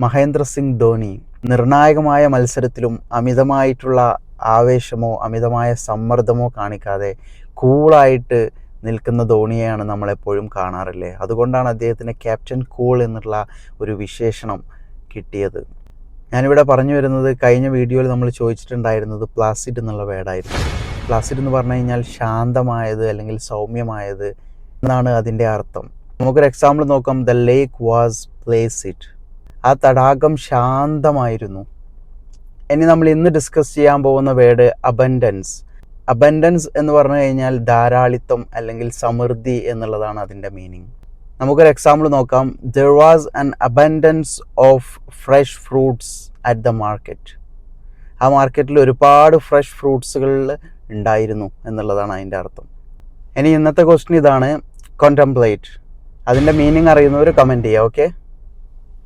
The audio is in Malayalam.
മഹേന്ദ്ര സിംഗ് ധോണി നിർണായകമായ മത്സരത്തിലും അമിതമായിട്ടുള്ള ആവേശമോ അമിതമായ സമ്മർദ്ദമോ കാണിക്കാതെ കൂളായിട്ട് നിൽക്കുന്ന ധോണിയെയാണ് നമ്മളെപ്പോഴും കാണാറില്ലേ. അതുകൊണ്ടാണ് അദ്ദേഹത്തിന് ക്യാപ്റ്റൻ കൂൾ എന്നുള്ള ഒരു വിശേഷണം കിട്ടിയത്. ഞാനിവിടെ പറഞ്ഞു വരുന്നത്, കഴിഞ്ഞ വീഡിയോയിൽ നമ്മൾ ചോദിച്ചിട്ടുണ്ടായിരുന്നത് പ്ലാസിഡ് എന്നുള്ള വേർഡായിരുന്നു. പ്ലാസിഡ് എന്ന് പറഞ്ഞു കഴിഞ്ഞാൽ ശാന്തമായത് അല്ലെങ്കിൽ സൗമ്യമായത് എന്നാണ് അതിൻ്റെ അർത്ഥം. നമുക്കൊരു എക്സാമ്പിൾ നോക്കാം. The lake was placid. ആ തടാകം ശാന്തമായിരുന്നു. ഇനി നമ്മൾ ഇന്ന് ഡിസ്കസ് ചെയ്യാൻ പോകുന്ന വേർഡ് അബൻഡൻസ്. അബൻഡൻസ് എന്ന് പറഞ്ഞു കഴിഞ്ഞാൽ ധാരാളിത്തം അല്ലെങ്കിൽ സമൃദ്ധി എന്നുള്ളതാണ് അതിൻ്റെ മീനിങ്. നമുക്കൊരു എക്സാമ്പിൾ നോക്കാം. There was an abundance of fresh fruits at the market. ആ മാർക്കറ്റിൽ ഒരുപാട് ഫ്രഷ് ഫ്രൂട്ട്സുകൾ ഉണ്ടായിരുന്നു എന്നുള്ളതാണ് അതിൻ്റെ അർത്ഥം. ഇനി ഇന്നത്തെ ക്വസ്റ്റ്യൻ ഇതാണ്, കോണ്ടംപ്ലേറ്റ്. അതിൻ്റെ മീനിങ് അറിയുന്നവർ കമൻറ്റ് ചെയ്യുക. ഓക്കെ.